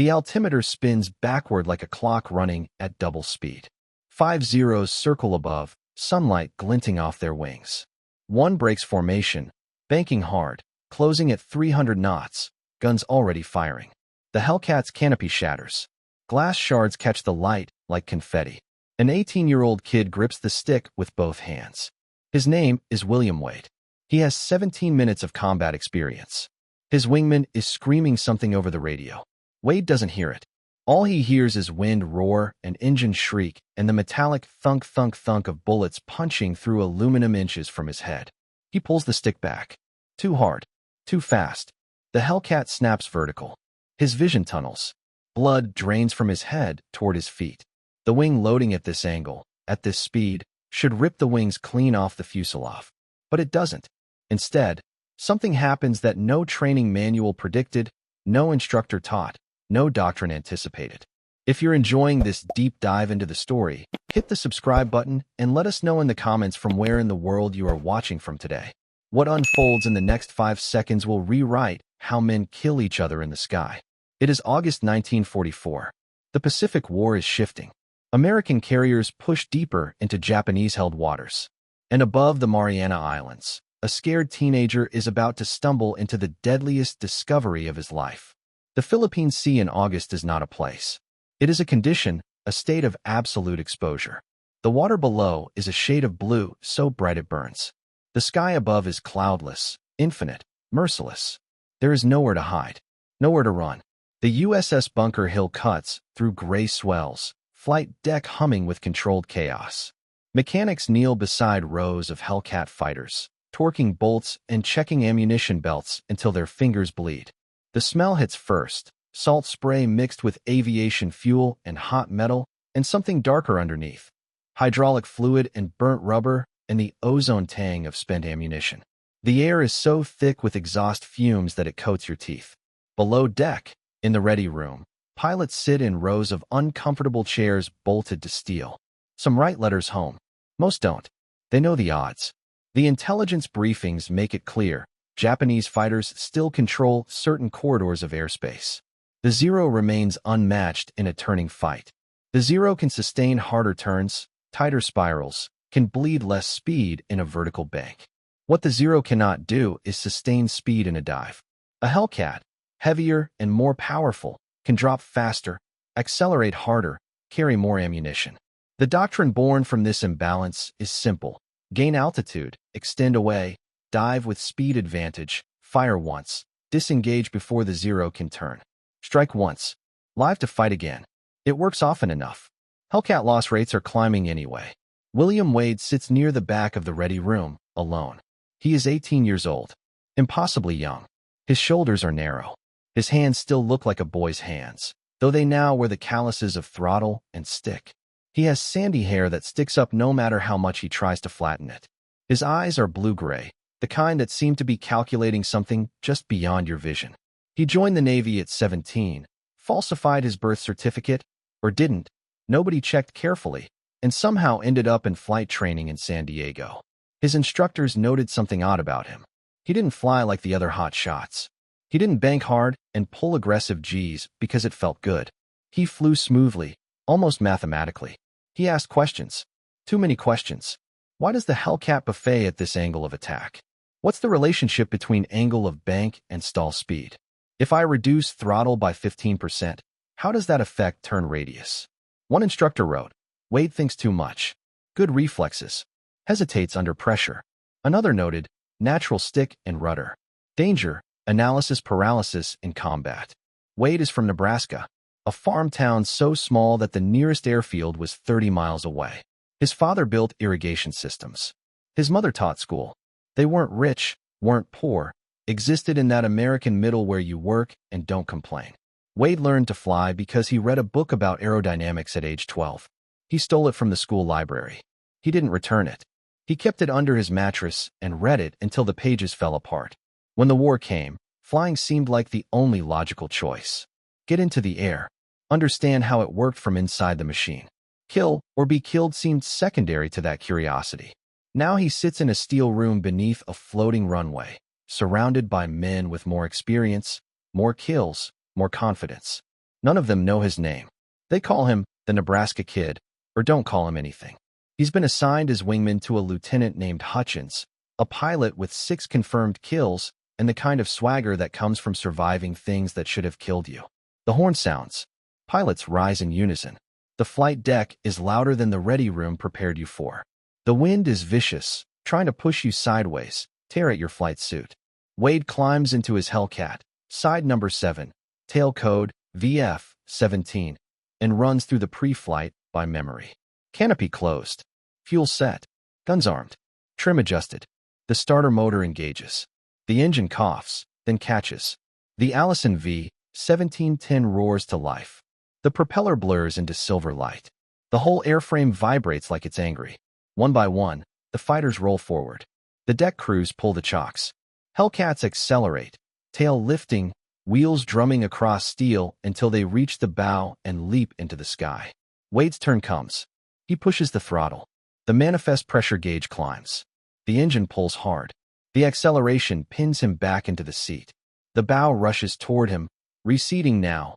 The altimeter spins backward like a clock running at double speed. 5 zeros circle above, sunlight glinting off their wings. One breaks formation, banking hard, closing at 300 knots, guns already firing. The Hellcat's canopy shatters. Glass shards catch the light like confetti. An 18-year-old kid grips the stick with both hands. His name is William Wade. He has 17 minutes of combat experience. His wingman is screaming something over the radio. Wade doesn't hear it. All he hears is wind roar, an engine shriek, and the metallic thunk-thunk-thunk of bullets punching through aluminum inches from his head. He pulls the stick back. Too hard. Too fast. The Hellcat snaps vertical. His vision tunnels. Blood drains from his head toward his feet. The wing loading at this angle, at this speed, should rip the wings clean off the fuselage. But it doesn't. Instead, something happens that no training manual predicted, no instructor taught, no doctrine anticipated. If you're enjoying this deep dive into the story, hit the subscribe button and let us know in the comments from where in the world you are watching from today. What unfolds in the next 5 seconds will rewrite how men kill each other in the sky. It is August 1944. The Pacific War is shifting. American carriers push deeper into Japanese-held waters. And above the Mariana Islands, a scared teenager is about to stumble into the deadliest discovery of his life. The Philippine Sea in August is not a place. It is a condition, a state of absolute exposure. The water below is a shade of blue so bright it burns. The sky above is cloudless, infinite, merciless. There is nowhere to hide, nowhere to run. The USS Bunker Hill cuts through gray swells, flight deck humming with controlled chaos. Mechanics kneel beside rows of Hellcat fighters, torquing bolts and checking ammunition belts until their fingers bleed. The smell hits first, salt spray mixed with aviation fuel and hot metal, and something darker underneath. Hydraulic fluid and burnt rubber, and the ozone tang of spent ammunition. The air is so thick with exhaust fumes that it coats your teeth. Below deck, in the ready room, pilots sit in rows of uncomfortable chairs bolted to steel. Some write letters home. Most don't. They know the odds. The intelligence briefings make it clear. Japanese fighters still control certain corridors of airspace. The Zero remains unmatched in a turning fight. The Zero can sustain harder turns, tighter spirals, can bleed less speed in a vertical bank. What the Zero cannot do is sustain speed in a dive. A Hellcat, heavier and more powerful, can drop faster, accelerate harder, carry more ammunition. The doctrine born from this imbalance is simple. Gain altitude, extend away, dive with speed advantage, fire once, disengage before the Zero can turn. Strike once, live to fight again. It works often enough. Hellcat loss rates are climbing anyway. William Wade sits near the back of the ready room, alone. He is 18 years old. Impossibly young. His shoulders are narrow. His hands still look like a boy's hands, though they now wear the calluses of throttle and stick. He has sandy hair that sticks up no matter how much he tries to flatten it. His eyes are blue-gray, the kind that seem to be calculating something just beyond your vision. He joined the Navy at 17, falsified his birth certificate, or didn't, nobody checked carefully, and somehow ended up in flight training in San Diego. His instructors noted something odd about him. He didn't fly like the other hot shots. He didn't bank hard and pull aggressive Gs because it felt good. He flew smoothly, almost mathematically. He asked questions. Too many questions. Why does the Hellcat buffet at this angle of attack? What's the relationship between angle of bank and stall speed? If I reduce throttle by 15%, how does that affect turn radius? One instructor wrote, Wade thinks too much. Good reflexes. Hesitates under pressure. Another noted, natural stick and rudder. Danger, analysis paralysis in combat. Wade is from Nebraska, a farm town so small that the nearest airfield was 30 miles away. His father built irrigation systems. His mother taught school. They weren't rich, weren't poor, existed in that American middle where you work and don't complain. Wade learned to fly because he read a book about aerodynamics at age 12. He stole it from the school library. He didn't return it. He kept it under his mattress and read it until the pages fell apart. When the war came, flying seemed like the only logical choice. Get into the air. Understand how it worked from inside the machine. Kill or be killed seemed secondary to that curiosity. Now he sits in a steel room beneath a floating runway, surrounded by men with more experience, more kills, more confidence. None of them know his name. They call him the Nebraska Kid, or don't call him anything. He's been assigned as wingman to a lieutenant named Hutchins, a pilot with 6 confirmed kills and the kind of swagger that comes from surviving things that should have killed you. The horn sounds. Pilots rise in unison. The flight deck is louder than the ready room prepared you for. The wind is vicious, trying to push you sideways, tear at your flight suit. Wade climbs into his Hellcat, side number 7, tail code VF-17, and runs through the pre-flight by memory. Canopy closed. Fuel set. Guns armed. Trim adjusted. The starter motor engages. The engine coughs, then catches. The Allison V-1710 roars to life. The propeller blurs into silver light. The whole airframe vibrates like it's angry. One by one, the fighters roll forward. The deck crews pull the chocks. Hellcats accelerate, tail lifting, wheels drumming across steel until they reach the bow and leap into the sky. Wade's turn comes. He pushes the throttle. The manifest pressure gauge climbs. The engine pulls hard. The acceleration pins him back into the seat. The bow rushes toward him, receding now.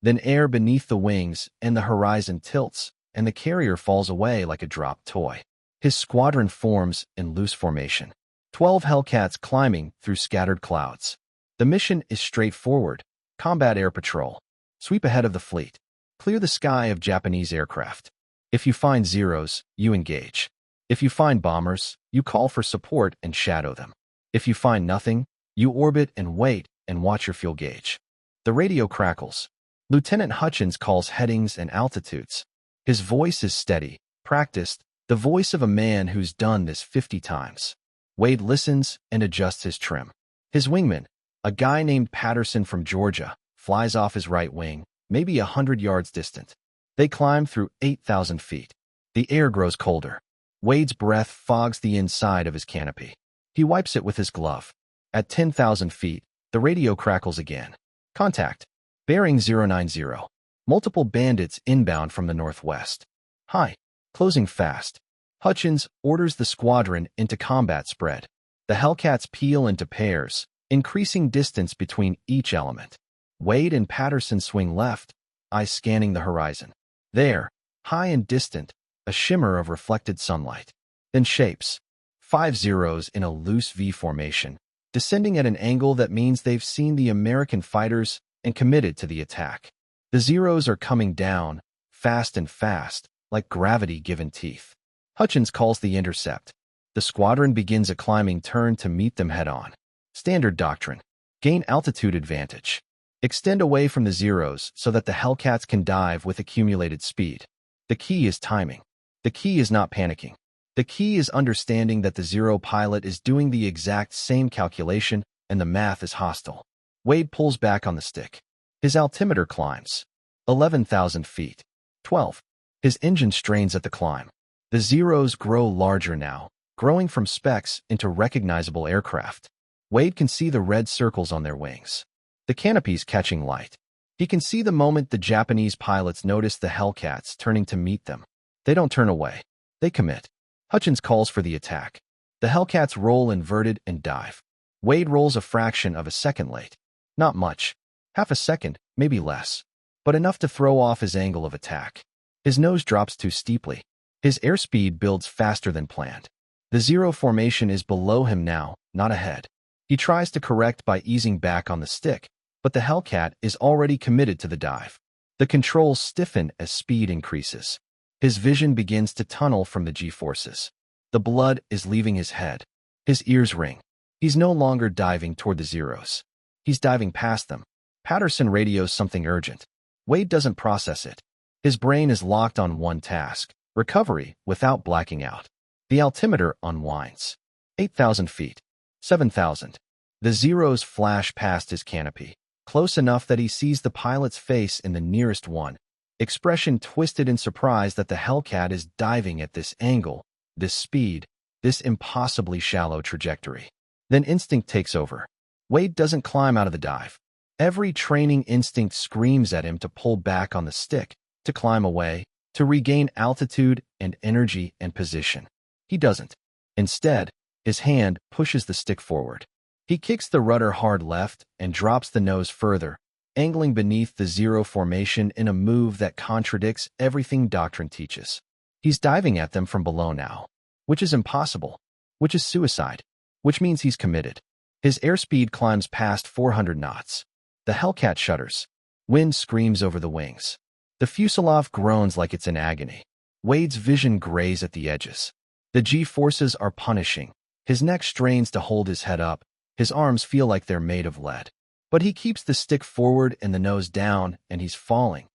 Then air beneath the wings and the horizon tilts, and the carrier falls away like a dropped toy. His squadron forms in loose formation. 12 Hellcats climbing through scattered clouds. The mission is straightforward. Combat air patrol. Sweep ahead of the fleet. Clear the sky of Japanese aircraft. If you find Zeros, you engage. If you find bombers, you call for support and shadow them. If you find nothing, you orbit and wait and watch your fuel gauge. The radio crackles. Lieutenant Hutchins calls headings and altitudes. His voice is steady, practiced, the voice of a man who's done this 50 times. Wade listens and adjusts his trim. His wingman, a guy named Patterson from Georgia, flies off his right wing, maybe 100 yards distant. They climb through 8,000 feet. The air grows colder. Wade's breath fogs the inside of his canopy. He wipes it with his glove. At 10,000 feet, the radio crackles again. Contact. Bearing 090. Multiple bandits inbound from the northwest. Hi. Closing fast. Hutchins orders the squadron into combat spread. The Hellcats peel into pairs, increasing distance between each element. Wade and Patterson swing left, eyes scanning the horizon. There, high and distant, a shimmer of reflected sunlight. Then shapes. 5 zeros in a loose V formation, descending at an angle that means they've seen the American fighters and committed to the attack. The zeros are coming down, fast and fast, like gravity given teeth. Hutchins calls the intercept. The squadron begins a climbing turn to meet them head-on. Standard doctrine. Gain altitude advantage. Extend away from the zeros so that the Hellcats can dive with accumulated speed. The key is timing. The key is not panicking. The key is understanding that the zero pilot is doing the exact same calculation and the math is hostile. Wade pulls back on the stick. His altimeter climbs. 11,000 feet. 12. His engine strains at the climb. The zeros grow larger now, growing from specks into recognizable aircraft. Wade can see the red circles on their wings. The canopy's catching light. He can see the moment the Japanese pilots notice the Hellcats turning to meet them. They don't turn away. They commit. Hutchins calls for the attack. The Hellcats roll inverted and dive. Wade rolls a fraction of a second late. Not much. Half a second, maybe less. But enough to throw off his angle of attack. His nose drops too steeply. His airspeed builds faster than planned. The zero formation is below him now, not ahead. He tries to correct by easing back on the stick, but the Hellcat is already committed to the dive. The controls stiffen as speed increases. His vision begins to tunnel from the G-forces. The blood is leaving his head. His ears ring. He's no longer diving toward the zeros. He's diving past them. Patterson radios something urgent. Wade doesn't process it. His brain is locked on one task, recovery without blacking out. The altimeter unwinds. 8,000 feet. 7,000. The zeros flash past his canopy, close enough that he sees the pilot's face in the nearest one, expression twisted in surprise that the Hellcat is diving at this angle, this speed, this impossibly shallow trajectory. Then instinct takes over. Wade doesn't climb out of the dive. Every training instinct screams at him to pull back on the stick, to climb away, to regain altitude and energy and position. He doesn't. Instead, his hand pushes the stick forward. He kicks the rudder hard left and drops the nose further, angling beneath the zero formation in a move that contradicts everything doctrine teaches. He's diving at them from below now, which is impossible, which is suicide, which means he's committed. His airspeed climbs past 400 knots. The Hellcat shudders. Wind screams over the wings. The fuselage groans like it's in agony. Wade's vision grays at the edges. The G-forces are punishing. His neck strains to hold his head up. His arms feel like they're made of lead. But he keeps the stick forward and the nose down, and he's falling.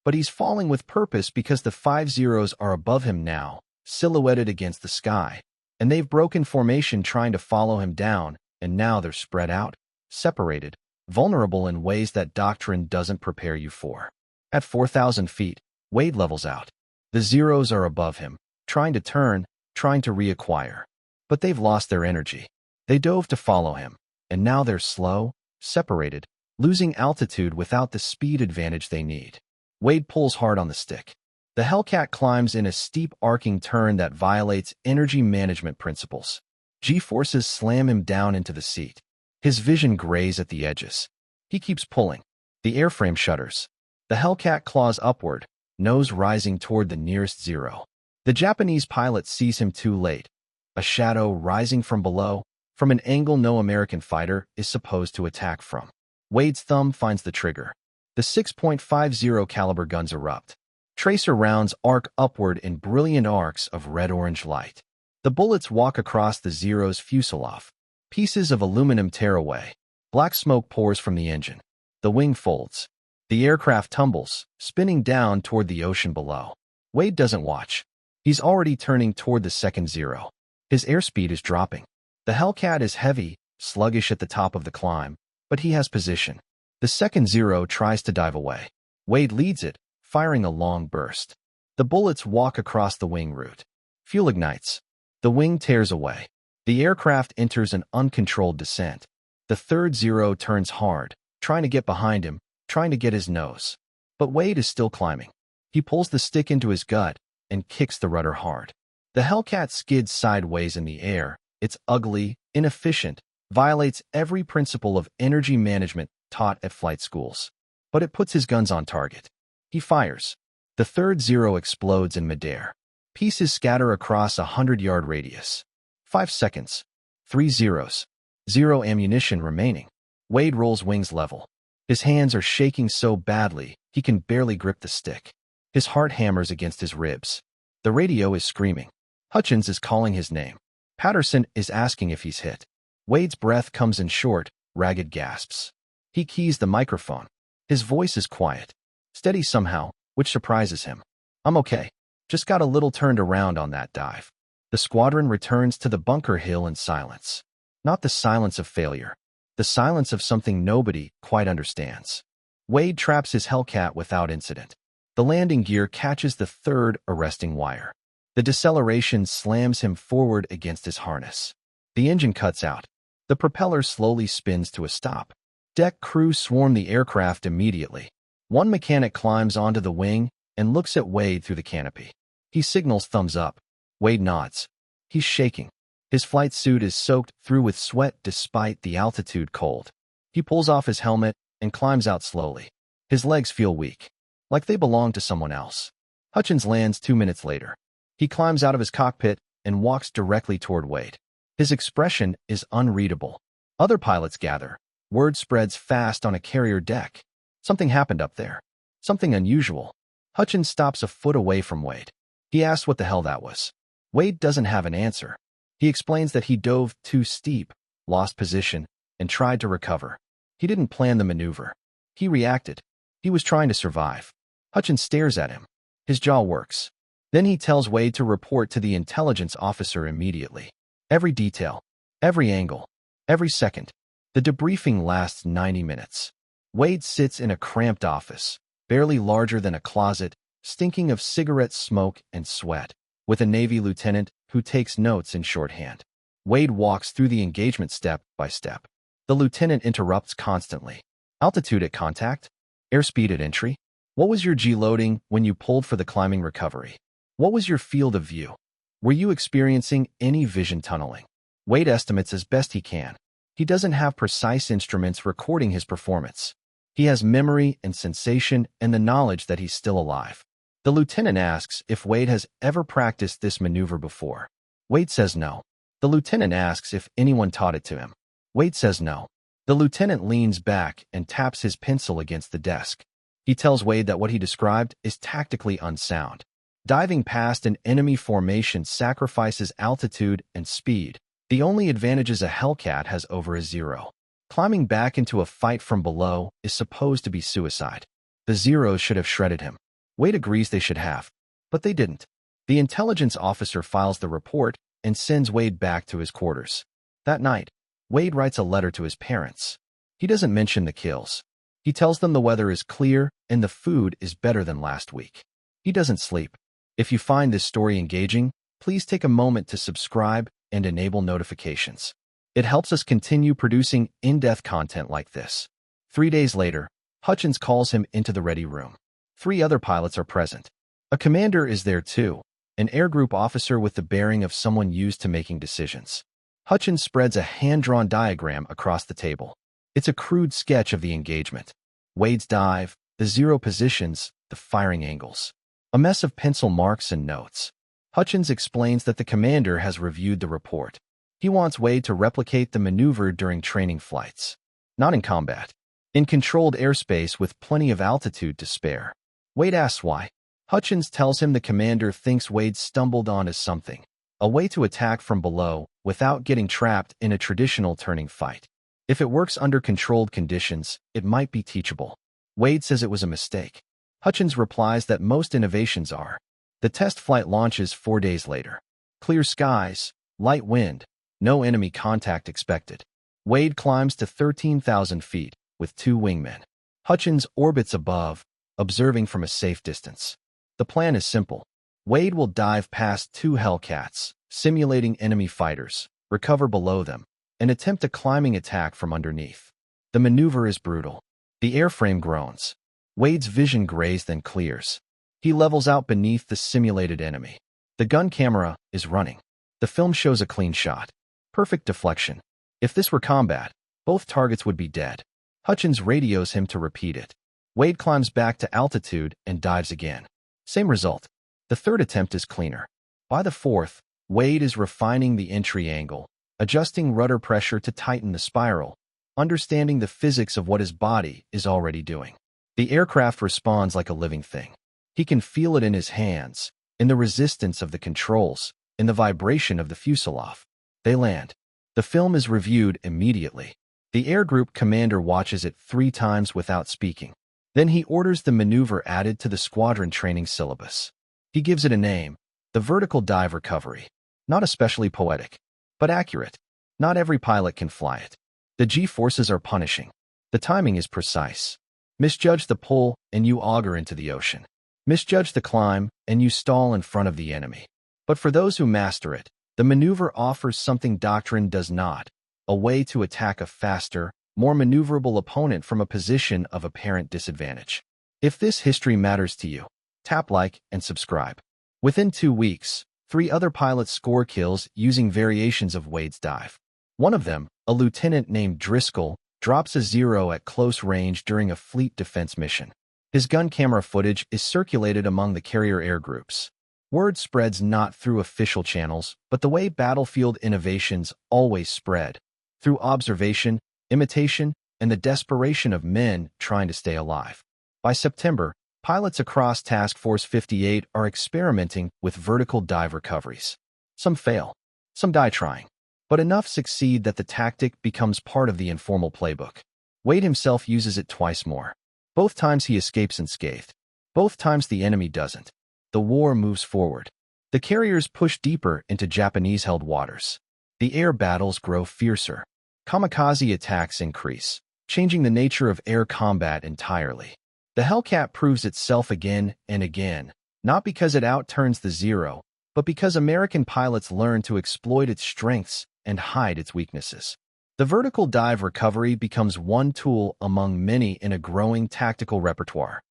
But he's falling with purpose because the 5 zeros are above him now, silhouetted against the sky. And they've broken formation trying to follow him down, and now they're spread out, separated, vulnerable in ways that doctrine doesn't prepare you for. At 4,000 feet, Wade levels out. The zeros are above him, trying to turn, trying to reacquire. But they've lost their energy. They dove to follow him, and now they're slow, separated, losing altitude without the speed advantage they need. Wade pulls hard on the stick. The Hellcat climbs in a steep arcing turn that violates energy management principles. G-forces slam him down into the seat. His vision grays at the edges. He keeps pulling. The airframe shudders. The Hellcat claws upward, nose rising toward the nearest zero. The Japanese pilot sees him too late. A shadow rising from below, from an angle no American fighter is supposed to attack from. Wade's thumb finds the trigger. The 6.50 caliber guns erupt. Tracer rounds arc upward in brilliant arcs of red-orange light. The bullets walk across the Zero's fuselage. Pieces of aluminum tear away. Black smoke pours from the engine. The wing folds. The aircraft tumbles, spinning down toward the ocean below. Wade doesn't watch. He's already turning toward the second Zero. His airspeed is dropping. The Hellcat is heavy, sluggish at the top of the climb, but he has position. The second Zero tries to dive away. Wade leads it, firing a long burst. The bullets walk across the wing root. Fuel ignites. The wing tears away. The aircraft enters an uncontrolled descent. The third Zero turns hard, trying to get behind him, trying to get his nose. But Wade is still climbing. He pulls the stick into his gut and kicks the rudder hard. The Hellcat skids sideways in the air. It's ugly, inefficient, violates every principle of energy management taught at flight schools. But it puts his guns on target. He fires. The third Zero explodes in midair. Pieces scatter across a 100-yard radius. 5 seconds. 3 zeros. 0 ammunition remaining. Wade rolls wings level. His hands are shaking so badly, he can barely grip the stick. His heart hammers against his ribs. The radio is screaming. Hutchins is calling his name. Patterson is asking if he's hit. Wade's breath comes in short, ragged gasps. He keys the microphone. His voice is quiet. Steady somehow, which surprises him. I'm okay. Just got a little turned around on that dive. The squadron returns to the bunker hill in silence. Not the silence of failure. The silence of something nobody quite understands. Wade traps his Hellcat without incident. The landing gear catches the third arresting wire. The deceleration slams him forward against his harness. The engine cuts out. The propeller slowly spins to a stop. Deck crew swarm the aircraft immediately. One mechanic climbs onto the wing and looks at Wade through the canopy. He signals thumbs up. Wade nods. He's shaking. His flight suit is soaked through with sweat despite the altitude cold. He pulls off his helmet and climbs out slowly. His legs feel weak, like they belong to someone else. Hutchins lands 2 minutes later. He climbs out of his cockpit and walks directly toward Wade. His expression is unreadable. Other pilots gather. Word spreads fast on a carrier deck. Something happened up there. Something unusual. Hutchins stops a foot away from Wade. He asks what the hell that was. Wade doesn't have an answer. He explains that he dove too steep, lost position, and tried to recover. He didn't plan the maneuver. He reacted. He was trying to survive. Hutchins stares at him. His jaw works. Then he tells Wade to report to the intelligence officer immediately. Every detail, every angle, every second. The debriefing lasts 90 minutes. Wade sits in a cramped office, barely larger than a closet, stinking of cigarette smoke and sweat, with a Navy lieutenant who takes notes in shorthand. Wade walks through the engagement step by step. The lieutenant interrupts constantly. Altitude at contact? Airspeed at entry? What was your G-loading when you pulled for the climbing recovery? What was your field of view? Were you experiencing any vision tunneling? Wade estimates as best he can. He doesn't have precise instruments recording his performance. He has memory and sensation and the knowledge that he's still alive. The lieutenant asks if Wade has ever practiced this maneuver before. Wade says no. The lieutenant asks if anyone taught it to him. Wade says no. The lieutenant leans back and taps his pencil against the desk. He tells Wade that what he described is tactically unsound. Diving past an enemy formation sacrifices altitude and speed. The only advantages a Hellcat has over a Zero. Climbing back into a fight from below is supposed to be suicide. The Zeros should have shredded him. Wade agrees they should have, but they didn't. The intelligence officer files the report and sends Wade back to his quarters. That night, Wade writes a letter to his parents. He doesn't mention the kills. He tells them the weather is clear and the food is better than last week. He doesn't sleep. If you find this story engaging, please take a moment to subscribe and enable notifications. It helps us continue producing in-depth content like this. 3 days later, Hutchins calls him into the ready room. 3 other pilots are present. A commander is there too, an air group officer with the bearing of someone used to making decisions. Hutchins spreads a hand-drawn diagram across the table. It's a crude sketch of the engagement. Wade's dive, the Zero positions, the firing angles. A mess of pencil marks and notes. Hutchins explains that the commander has reviewed the report. He wants Wade to replicate the maneuver during training flights. Not in combat. In controlled airspace with plenty of altitude to spare. Wade asks why. Hutchins tells him the commander thinks Wade stumbled onto something. A way to attack from below without getting trapped in a traditional turning fight. If it works under controlled conditions, it might be teachable. Wade says it was a mistake. Hutchins replies that most innovations are. The test flight launches 4 days later. Clear skies, light wind, no enemy contact expected. Wade climbs to 13,000 feet with 2 wingmen. Hutchins orbits above, observing from a safe distance. The plan is simple. Wade will dive past 2 Hellcats, simulating enemy fighters, recover below them, and attempt a climbing attack from underneath. The maneuver is brutal. The airframe groans. Wade's vision grays then clears. He levels out beneath the simulated enemy. The gun camera is running. The film shows a clean shot. Perfect deflection. If this were combat, both targets would be dead. Hutchins radios him to repeat it. Wade climbs back to altitude and dives again. Same result. The third attempt is cleaner. By the fourth, Wade is refining the entry angle, adjusting rudder pressure to tighten the spiral, understanding the physics of what his body is already doing. The aircraft responds like a living thing. He can feel it in his hands, in the resistance of the controls, in the vibration of the fuselage. They land. The film is reviewed immediately. The air group commander watches it 3 times without speaking. Then he orders the maneuver added to the squadron training syllabus. He gives it a name, the vertical dive recovery. Not especially poetic, but accurate. Not every pilot can fly it. The G-forces are punishing. The timing is precise. Misjudge the pull, and you auger into the ocean. Misjudge the climb, and you stall in front of the enemy. But for those who master it, the maneuver offers something doctrine does not, a way to attack a faster, more maneuverable opponent from a position of apparent disadvantage. If this history matters to you, tap like and subscribe. Within 2 weeks, 3 other pilots score kills using variations of Wade's dive. One of them, a lieutenant named Driscoll, drops a Zero at close range during a fleet defense mission. His gun camera footage is circulated among the carrier air groups. Word spreads not through official channels, but the way battlefield innovations always spread, through observation, imitation, and the desperation of men trying to stay alive. By September, pilots across Task Force 58 are experimenting with vertical dive recoveries. Some fail. Some die trying. But enough succeed that the tactic becomes part of the informal playbook. Wade himself uses it twice more. Both times he escapes unscathed. Both times the enemy doesn't. The war moves forward. The carriers push deeper into Japanese-held waters. The air battles grow fiercer. Kamikaze attacks increase, changing the nature of air combat entirely. The Hellcat proves itself again and again, not because it outturns the Zero, but because American pilots learn to exploit its strengths and hide its weaknesses. The vertical dive recovery becomes one tool among many in a growing tactical repertoire.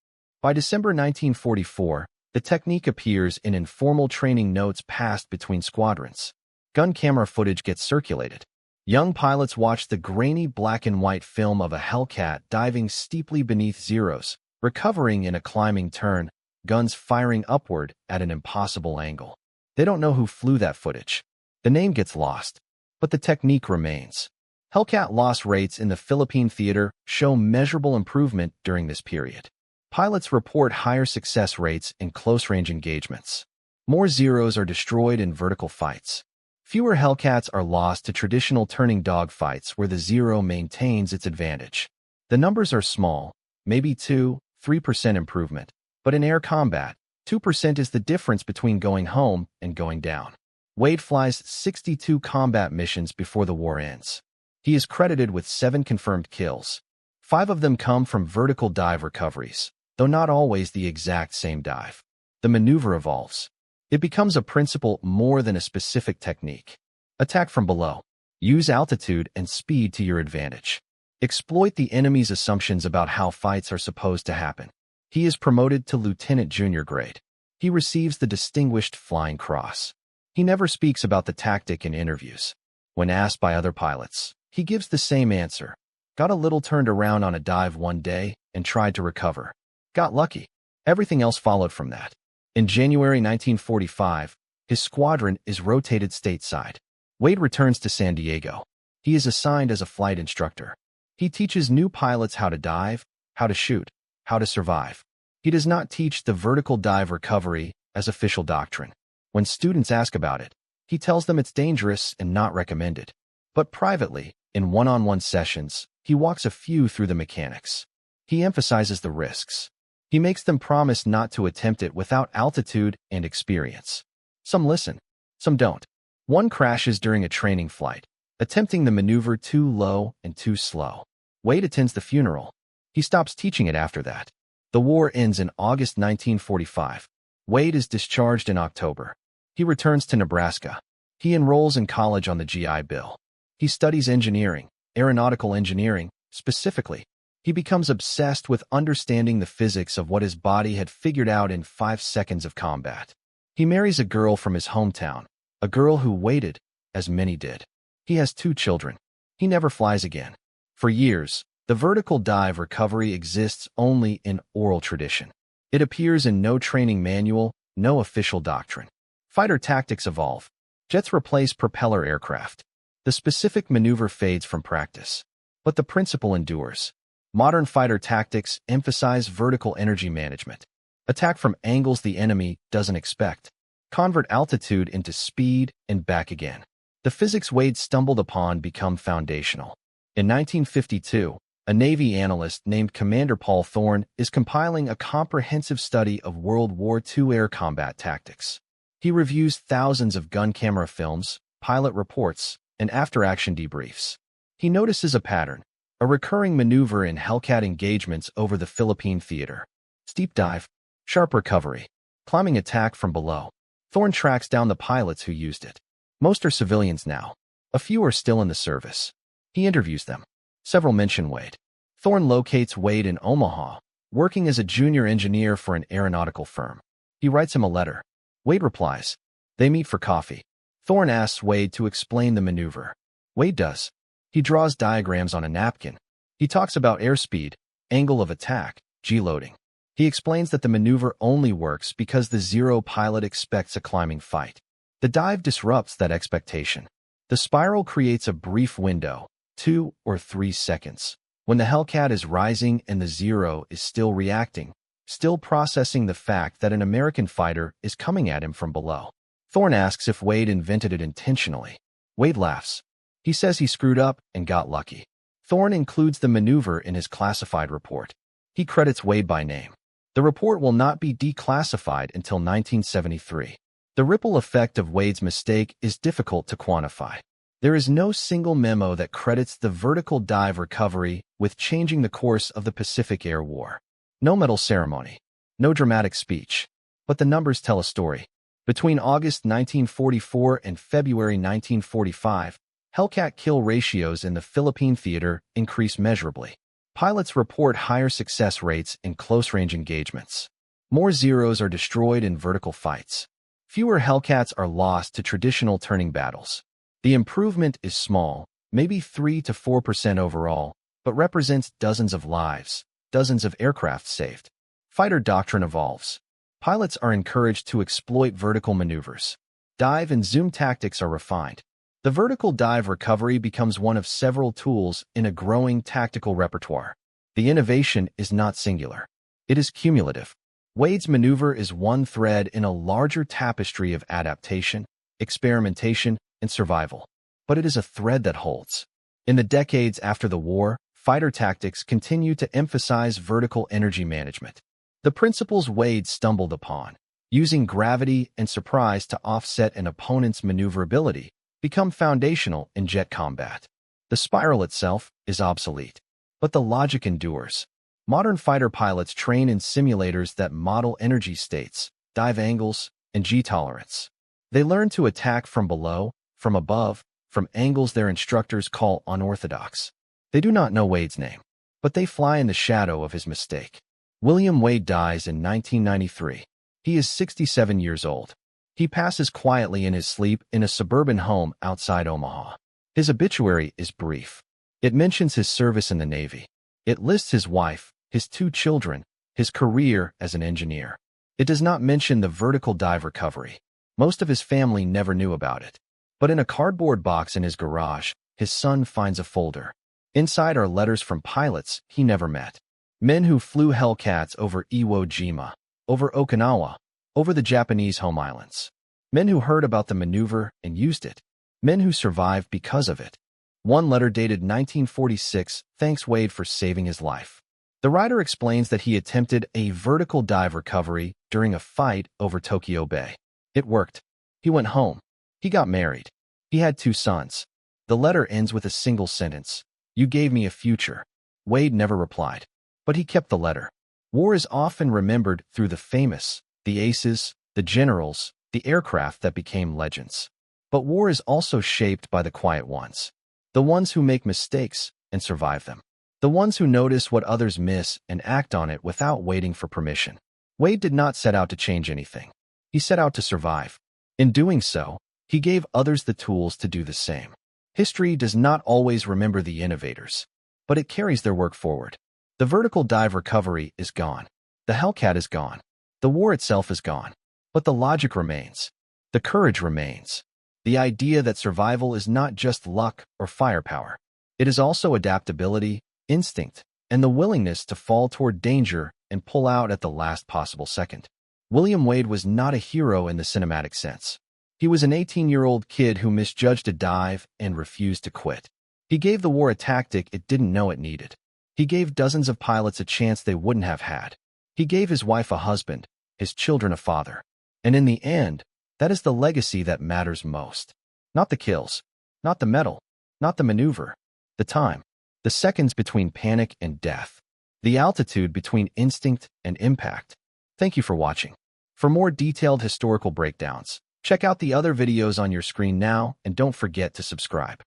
By December 1944, the technique appears in informal training notes passed between squadrons. Gun camera footage gets circulated. Young pilots watch the grainy black and white film of a Hellcat diving steeply beneath zeros, recovering in a climbing turn, guns firing upward at an impossible angle. They don't know who flew that footage. The name gets lost, but the technique remains. Hellcat loss rates in the Philippine theater show measurable improvement during this period. Pilots report higher success rates in close-range engagements. More zeros are destroyed in vertical fights. Fewer Hellcats are lost to traditional turning dogfights where the zero maintains its advantage. The numbers are small, maybe 2–3% improvement, but in air combat, 2% is the difference between going home and going down. Wade flies 62 combat missions before the war ends. He is credited with 7 confirmed kills. 5 of them come from vertical dive recoveries, though not always the exact same dive. The maneuver evolves. It becomes a principle more than a specific technique. Attack from below. Use altitude and speed to your advantage. Exploit the enemy's assumptions about how fights are supposed to happen. He is promoted to lieutenant junior grade. He receives the Distinguished Flying Cross. He never speaks about the tactic in interviews. When asked by other pilots, he gives the same answer. Got a little turned around on a dive one day and tried to recover. Got lucky. Everything else followed from that. In January 1945, his squadron is rotated stateside. Wade returns to San Diego. He is assigned as a flight instructor. He teaches new pilots how to dive, how to shoot, how to survive. He does not teach the vertical dive recovery as official doctrine. When students ask about it, he tells them it's dangerous and not recommended. But privately, in one-on-one sessions, he walks a few through the mechanics. He emphasizes the risks. He makes them promise not to attempt it without altitude and experience. Some listen, some don't. One crashes during a training flight, attempting the maneuver too low and too slow. Wade attends the funeral. He stops teaching it after that. The war ends in August 1945. Wade is discharged in October. He returns to Nebraska. He enrolls in college on the GI Bill. He studies engineering, aeronautical engineering, specifically. He becomes obsessed with understanding the physics of what his body had figured out in 5 seconds of combat. He marries a girl from his hometown, a girl who waited, as many did. He has 2 children. He never flies again. For years, the vertical dive recovery exists only in oral tradition. It appears in no training manual, no official doctrine. Fighter tactics evolve. Jets replace propeller aircraft. The specific maneuver fades from practice. But the principle endures. Modern fighter tactics emphasize vertical energy management. Attack from angles the enemy doesn't expect. Convert altitude into speed and back again. The physics Wade stumbled upon become foundational. In 1952, a Navy analyst named Commander Paul Thorne is compiling a comprehensive study of World War II air combat tactics. He reviews thousands of gun camera films, pilot reports, and after-action debriefs. He notices a pattern. A recurring maneuver in Hellcat engagements over the Philippine theater. Steep dive, sharp recovery, climbing attack from below. Thorne tracks down the pilots who used it. Most are civilians now. A few are still in the service. He interviews them. Several mention Wade. Thorne locates Wade in Omaha, working as a junior engineer for an aeronautical firm. He writes him a letter. Wade replies. They meet for coffee. Thorne asks Wade to explain the maneuver. Wade does. He draws diagrams on a napkin. He talks about airspeed, angle of attack, G-loading. He explains that the maneuver only works because the zero pilot expects a climbing fight. The dive disrupts that expectation. The spiral creates a brief window, 2 or 3 seconds, when the Hellcat is rising and the zero is still reacting, still processing the fact that an American fighter is coming at him from below. Thorne asks if Wade invented it intentionally. Wade laughs. He says he screwed up and got lucky. Thorne includes the maneuver in his classified report. He credits Wade by name. The report will not be declassified until 1973. The ripple effect of Wade's mistake is difficult to quantify. There is no single memo that credits the vertical dive recovery with changing the course of the Pacific Air War. No medal ceremony. No dramatic speech. But the numbers tell a story. Between August 1944 and February 1945, Hellcat kill ratios in the Philippine theater increase measurably. Pilots report higher success rates in close-range engagements. More zeros are destroyed in vertical fights. Fewer Hellcats are lost to traditional turning battles. The improvement is small, maybe 3 to 4% overall, but represents dozens of lives, dozens of aircraft saved. Fighter doctrine evolves. Pilots are encouraged to exploit vertical maneuvers. Dive and zoom tactics are refined. The vertical dive recovery becomes one of several tools in a growing tactical repertoire. The innovation is not singular. It is cumulative. Wade's maneuver is one thread in a larger tapestry of adaptation, experimentation, and survival. But it is a thread that holds. In the decades after the war, fighter tactics continue to emphasize vertical energy management. The principles Wade stumbled upon, using gravity and surprise to offset an opponent's maneuverability, become foundational in jet combat. The spiral itself is obsolete, but the logic endures. Modern fighter pilots train in simulators that model energy states, dive angles, and G-tolerance. They learn to attack from below, from above, from angles their instructors call unorthodox. They do not know Wade's name, but they fly in the shadow of his mistake. William Wade dies in 1993. He is 67 years old. He passes quietly in his sleep in a suburban home outside Omaha. His obituary is brief. It mentions his service in the Navy. It lists his wife, his 2 children, his career as an engineer. It does not mention the vertical dive recovery. Most of his family never knew about it. But in a cardboard box in his garage, his son finds a folder. Inside are letters from pilots he never met. Men who flew Hellcats over Iwo Jima, over Okinawa, over the Japanese home islands. Men who heard about the maneuver and used it. Men who survived because of it. One letter dated 1946 thanks Wade for saving his life. The writer explains that he attempted a vertical dive recovery during a fight over Tokyo Bay. It worked. He went home. He got married. He had 2 sons. The letter ends with a single sentence. "You gave me a future." Wade never replied, but he kept the letter. War is often remembered through the famous, the aces, the generals, the aircraft that became legends. But war is also shaped by the quiet ones. The ones who make mistakes and survive them. The ones who notice what others miss and act on it without waiting for permission. Wade did not set out to change anything. He set out to survive. In doing so, he gave others the tools to do the same. History does not always remember the innovators, but it carries their work forward. The vertical dive recovery is gone. The Hellcat is gone. The war itself is gone. But the logic remains. The courage remains. The idea that survival is not just luck or firepower. It is also adaptability, instinct, and the willingness to fall toward danger and pull out at the last possible second. William Wade was not a hero in the cinematic sense. He was an 18-year-old kid who misjudged a dive and refused to quit. He gave the war a tactic it didn't know it needed. He gave dozens of pilots a chance they wouldn't have had. He gave his wife a husband, his children a father. And in the end, that is the legacy that matters most. Not the kills, not the medal, not the maneuver, the time, the seconds between panic and death, the altitude between instinct and impact. Thank you for watching. For more detailed historical breakdowns, check out the other videos on your screen now and don't forget to subscribe.